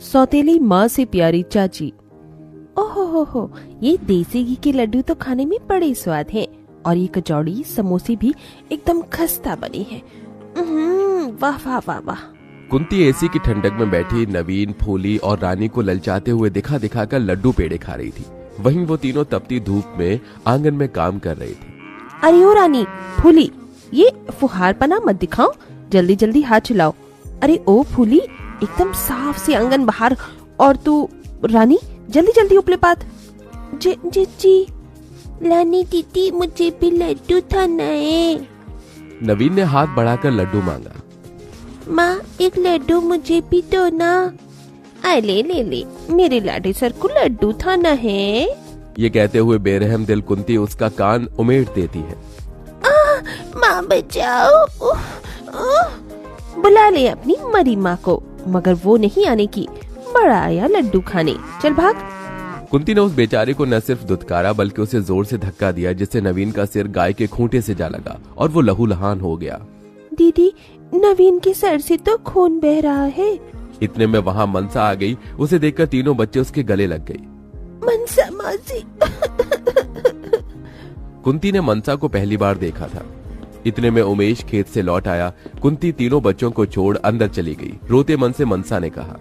सौतेली माँ से प्यारी चाची। ओहो हो, ये देसी घी के लड्डू तो खाने में बड़े स्वाद हैं और ये कचौड़ी समोसे भी एकदम खस्ता बने हैं। वाह वाह वाह वाह। कुंती एसी की ठंडक में बैठी नवीन, फूली और रानी को ललचाते हुए दिखा दिखा कर लड्डू पेड़े खा रही थी। वहीं वो तीनों तपती धूप में आंगन में काम कर रही थी। अरे ओ रानी, फूली, ये फुहारपना मत दिखाओ, जल्दी जल्दी हाथ चलाओ। अरे ओ फूली, एकदम साफ से आंगन बाहर, और तू रानी जल्दी जल्दी उपले पात। जी रानी दीदी, मुझे भी लड्डू खाना है। नवीन ने हाथ बढ़ाकर लड्डू मांगा। माँ, एक लड्डू मुझे भी दो ना। ले ले ले, मेरे लाडे सर को लड्डू खाना है। ये कहते हुए बेरहम दिल कुंती उसका कान उमेट देती है। माँ बचाओ। बुला ले अपनी मरी माँ को, मगर वो नहीं आने की। बड़ा आया लड्डू खाने, चल भाग। कुंती ने उस बेचारे को न सिर्फ दुत्कारा बल्कि उसे जोर से धक्का दिया, जिससे नवीन का सिर गाय के खूंटे से जा लगा और वो लहूलुहान हो गया। दीदी, नवीन के सर से तो खून बह रहा है। इतने में वहाँ मनसा आ गई। उसे देखकर तीनों बच्चे उसके गले लग गई। मनसा मौसी। कुंती ने मनसा को पहली बार देखा था। इतने में उमेश खेत से लौट आया। कुंती तीनों बच्चों को छोड़ अंदर चली गई। रोते मन से मनसा ने कहा,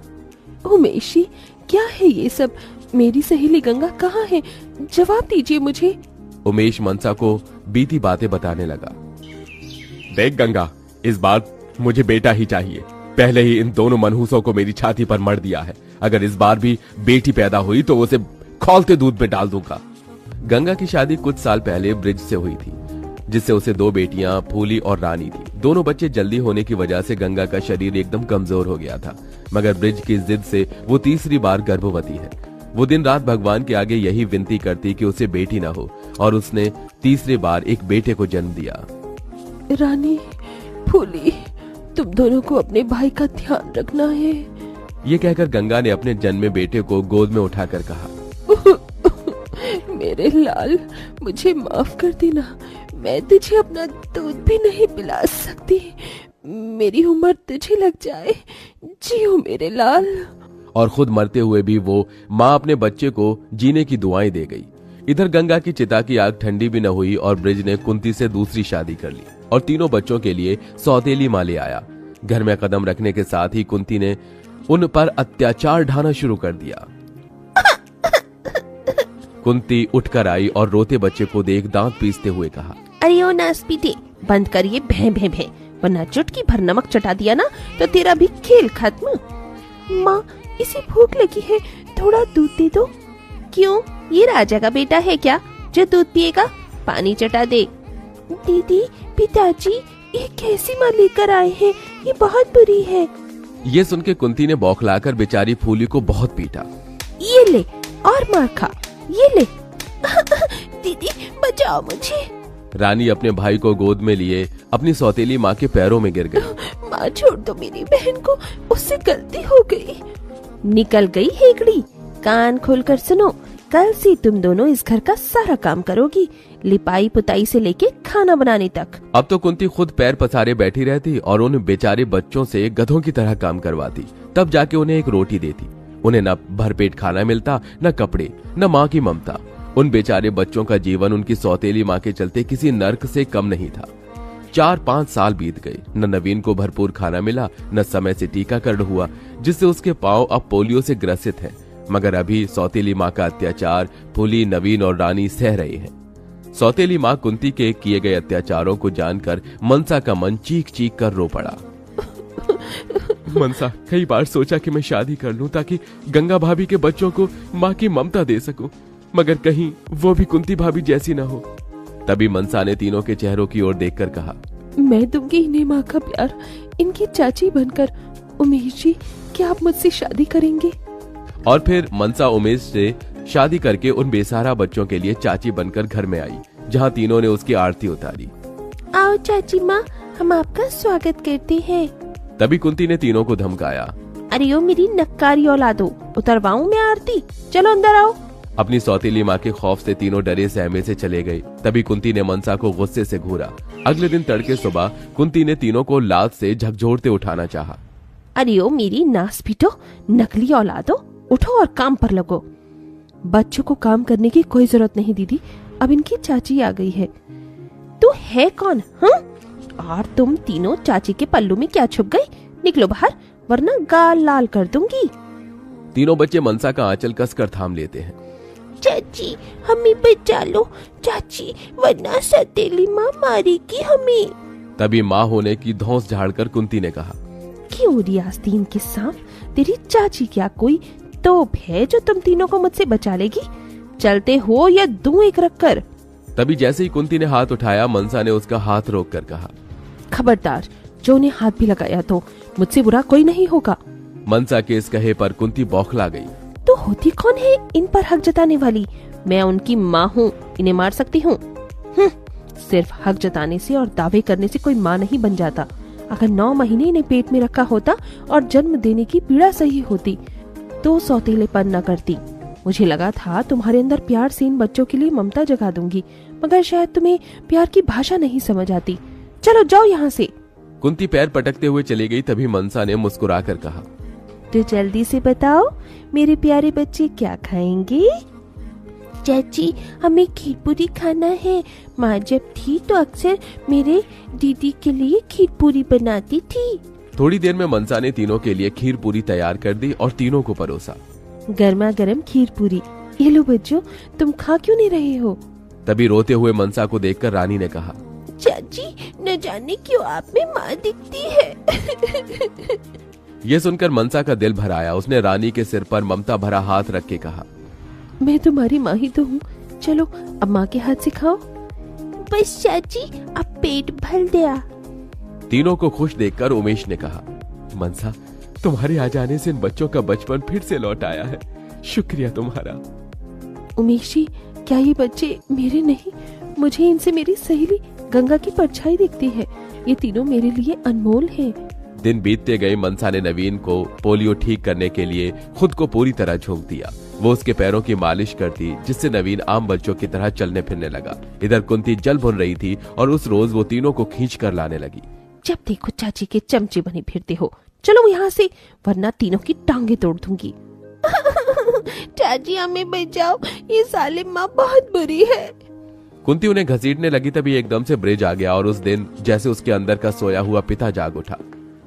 उमेशी, क्या है ये सब? मेरी सहेली गंगा कहाँ है? जवाब दीजिए मुझे। उमेश मनसा को बीती बातें बताने लगा। देख गंगा, इस बार मुझे बेटा ही चाहिए। पहले ही इन दोनों मनहूसों को मेरी छाती पर मर दिया है। अगर इस बार भी बेटी पैदा हुई तो उसे खौलते दूध में डाल दूंगा। गंगा की शादी कुछ साल पहले ब्रिज से हुई थी, जिससे उसे दो बेटियां फूली और रानी थी। दोनों बच्चे जल्दी होने की वजह से गंगा का शरीर एकदम कमजोर हो गया था, मगर ब्रिज की जिद से वो तीसरी बार गर्भवती है। वो दिन रात भगवान के आगे यही विनती करती कि उसे बेटी ना हो, और उसने तीसरी बार एक बेटे को जन्म दिया। रानी, फूली, तुम दोनों को अपने भाई का ध्यान रखना है। ये कहकर गंगा ने अपने जन्मे बेटे को गोद में उठाकर कहा, मेरे लाल, मुझे माफ कर देना। मैं तुझे अपना दूध भी नहीं पिला सकती। मेरी उम्र तुझे लग जाए। जियो मेरे लाल। और खुद मरते हुए भी वो माँ अपने बच्चे को जीने की दुआएं दे गई। इधर गंगा की चिता की आग ठंडी भी न हुई और ब्रिज ने कुंती से दूसरी शादी कर ली और तीनों बच्चों के लिए सौतेली माँ ले आया। घर में कदम रखने के साथ ही कुंती ने उन पर अत्याचार ढाना शुरू कर दिया। कुंती उठकर आई और रोते बच्चे को देख दांत पीसते हुए कहा, अरे ओ नासपीते, बंद कर ये भैं भैं भैं, वरना चुटकी भर नमक चटा दिया ना तो तेरा भी खेल खत्म। माँ, इसे भूख लगी है, थोड़ा दूध दे दो। क्यों, ये राजा का बेटा है क्या जो दूध पिएगा? पानी चटा दे। दीदी, पिताजी, ये कैसी माँ लेकर आए हैं? ये बहुत बुरी है। ये सुन के कुंती ने बौखलाकर बेचारी फूली को बहुत पीटा। ये ले और मार खा, ये ले। दीदी, बचाओ मुझे। रानी अपने भाई को गोद में लिए अपनी सौतेली माँ के पैरों में गिर गई। माँ, छोड़ दो मेरी बहन को, उससे गलती हो गई। निकल गई हेगड़ी। कान खोलकर सुनो, कल से तुम दोनों इस घर का सारा काम करोगी, लिपाई पुताई से लेके खाना बनाने तक। अब तो कुंती खुद पैर पसारे बैठी रहती और उन बेचारे बच्चों से गधों की तरह काम करवाती, तब जाके उन्हें एक रोटी देती। उन्हें न भरपेट खाना मिलता, न कपड़े, न माँ की ममता। उन बेचारे बच्चों का जीवन उनकी सौतेली माँ के चलते किसी नर्क से कम नहीं था। 4-5 साल बीत गए। न नवीन को भरपूर खाना मिला, न समय से टीकाकरण हुआ, जिससे उसके पांव अब पोलियो से ग्रसित हैं। मगर अभी सौतेली माँ का अत्याचार फूली, नवीन और रानी सह रहे हैं। सौतेली माँ कुंती के किए गए अत्याचारों को जानकर मनसा का मन चीख चीख कर रो पड़ा। मनसा, कई बार सोचा कि मैं शादी कर लूं ताकि गंगा भाभी के बच्चों को माँ की ममता दे सकूं, मगर कहीं वो भी कुंती भाभी जैसी ना हो। तभी मनसा ने तीनों के चेहरों की ओर देखकर कहा, मैं दूंगी इन्हें माँ का प्यार, इनकी चाची बनकर। उमेश जी, क्या आप मुझसे शादी करेंगे? और फिर मनसा उमेश से शादी करके उन बेसहारा बच्चों के लिए चाची बनकर घर में आई, जहाँ तीनों ने उसकी आरती उतारी। आओ चाची माँ, हम आपका स्वागत करते हैं। तभी कुंती ने तीनों को धमकाया, अरे ओ मेरी नक्कारी औलादो, उतरवाऊं मैं आरती? चलो अंदर आओ। अपनी सौतेली माँ के खौफ से तीनों डरे सहमे से चले गए। तभी कुंती ने मनसा को गुस्से से घूरा। अगले दिन तड़के सुबह कुंती ने तीनों को लात से झकझोरते उठाना चाहा। अरे ओ मेरी नास पीटो, नकली औलादो, उठो और काम पर लगो। बच्चों को काम करने की कोई जरूरत नहीं दीदी, अब इनकी चाची आ गई है। तू है कौन? हाँ, और तुम तीनों चाची के पल्लू में क्या छुप गई? निकलो बाहर वरना गाल लाल कर दूंगी। तीनों बच्चे मनसा का आंचल कसकर थाम लेते हैं। चाची हमें बचा लो चाची, वरना सौतेली माँ मारेगी हमें। तभी माँ होने की धौंस झाड़कर कुंती ने कहा, क्यों रियास्तीन के सांप, तेरी चाची क्या कोई तोप है जो तुम तीनों को मुझसे बचा लेगी? चलते हो या दूं एक रखकर? तभी जैसे ही कुंती ने हाथ उठाया, मनसा ने उसका हाथ रोककर कहा, खबरदार, जो ने हाथ भी लगाया तो मुझसे बुरा कोई नहीं होगा। मनसा के इस कहे पर कुंती बौखला गई। तो होती कौन है इन पर हक जताने वाली? मैं उनकी माँ हूँ, इन्हें मार सकती हूँ? सिर्फ हक जताने से और दावे करने से कोई माँ नहीं बन जाता। अगर 9 महीने इन्हें पेट में रखा होता और जन्म देने की पीड़ा सही होती तो सौतेलेपन न करती। मुझे लगा था तुम्हारे अंदर प्यार से इन बच्चों के लिए ममता जगा दूंगी, मगर शायद तुम्हें प्यार की भाषा नहीं समझ आती। चलो जाओ यहाँ से। कुंती पैर पटकते हुए चली गई। तभी मनसा ने मुस्कुराकर कहा, तो जल्दी से बताओ मेरे प्यारे बच्चे क्या खाएंगे? चाची हमें खीर पूरी खाना है। माँ जब थी तो अक्सर मेरे दीदी के लिए खीर पूरी बनाती थी। थोड़ी देर में मनसा ने तीनों के लिए खीर पूरी तैयार कर दी और तीनों को परोसा। गर्मा गर्म खीर पूरी, ये लो बच्चों, तुम खा क्यों नहीं रहे हो? तभी रोते हुए मनसा को देखकर रानी ने कहा, चाची न जाने क्यों आप में माँ दिखती है। यह सुनकर मनसा का दिल भर आया। उसने रानी के सिर पर ममता भरा हाथ रख के कहा, मैं तुम्हारी माँ ही तो हूँ, चलो अब माँ के हाथ से खाओ। बस चाची अब पेट भर गया। तीनों को खुश देखकर उमेश ने कहा, मनसा तुम्हारे आ जाने से इन बच्चों का बचपन फिर से लौट आया है, शुक्रिया तुम्हारा। उमेश जी, क्या ये बच्चे मेरे नहीं? मुझे इनसे मेरी सहेली गंगा की परछाई दिखती है। ये तीनों मेरे लिए अनमोल हैं। दिन बीतते गए। मनसा ने नवीन को पोलियो ठीक करने के लिए खुद को पूरी तरह झोंक दिया। वो उसके पैरों की मालिश करती, जिससे नवीन आम बच्चों की तरह चलने फिरने लगा। इधर कुंती जल भुन रही थी और उस रोज वो तीनों को खींच कर लाने लगी। जब देखो चाची के चमचे बने फिरते हो, चलो यहाँ से वरना तीनों की टांगे तोड़ दूंगी। चाची हमें बचाओ, ये सालिम माँ बहुत बुरी है। कुंती उन्हें घसीटने लगी। तभी एकदम से ब्रिज आ गया और उस दिन जैसे उसके अंदर का सोया हुआ पिता जाग उठा।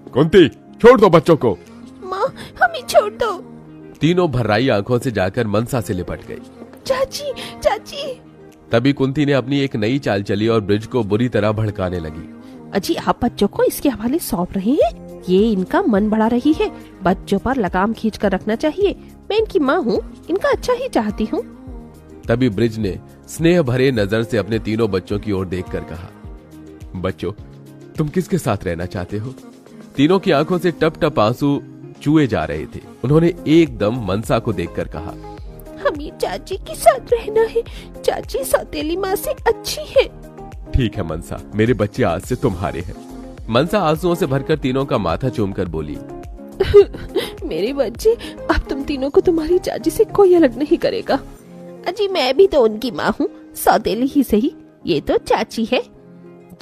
कुंती छोड़ दो बच्चों को। माँ हमें छोड़ दो। तीनों भर्राई आंखों से जाकर मनसा से लिपट गई। चाची चाची। तभी कुंती ने अपनी एक नई चाल चली और ब्रिज को बुरी तरह भड़काने लगी। अजी आप बच्चों को इसके हवाले सौंप रहे हैं? ये इनका मन बढ़ा रही है। बच्चों पर लगाम खींच कर रखना चाहिए। मैं इनकी माँ हूँ, इनका अच्छा ही चाहती हूँ। तभी ब्रिज ने स्नेह भरे नजर से अपने तीनों बच्चों की ओर देखकर कहा, बच्चों तुम किसके साथ रहना चाहते हो? तीनों की आंखों से टप टप आंसू चूए जा रहे थे। उन्होंने एकदम मनसा को देखकर कहा, हमें चाची के साथ रहना है। चाची सौतेली माँ से अच्छी है। ठीक है मनसा, मेरे बच्चे आज से तुम्हारे हैं। मनसा आंसुओं से भरकर तीनों का माथा चूमकर बोली, मेरे बच्चे, अब तुम तीनों को तुम्हारी चाची से कोई अलग नहीं करेगा। अजी मैं भी तो उनकी माँ हूँ, सौतेली ही सही, ये तो चाची है।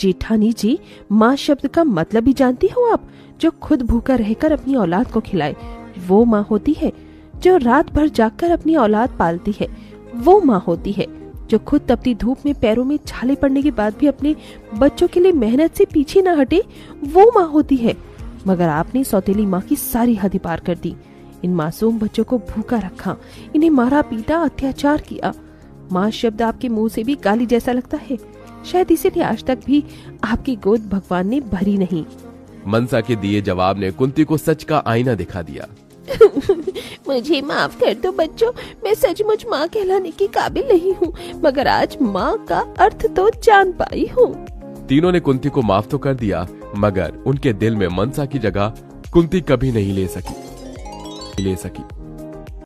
जेठानी जी, माँ शब्द का मतलब ही जानती हो आप? जो खुद भूखा रहकर अपनी औलाद को खिलाए वो माँ होती है। जो रात भर जागकर अपनी औलाद पालती है वो माँ होती है। जो खुद तपती धूप में पैरों में छाले पड़ने के बाद भी अपने बच्चों के लिए मेहनत से पीछे न हटे वो माँ होती है। मगर आपने सौतेली माँ की सारी हद पार कर दी। इन मासूम बच्चों को भूखा रखा, इन्हें मारा पीटा, अत्याचार किया। माँ शब्द आपके मुंह से भी गाली जैसा लगता है। शायद इसीलिए आज तक भी आपकी गोद भगवान ने भरी नहीं। मनसा के दिए जवाब ने कुंती को सच का आईना दिखा दिया। मुझे माफ कर दो बच्चों, मैं सचमुच माँ कहलाने की काबिल नहीं हूँ, मगर आज माँ का अर्थ तो जान पाई हूँ। तीनों ने कुंती को माफ तो कर दिया, मगर उनके दिल में मनसा की जगह कुंती कभी नहीं ले सकी।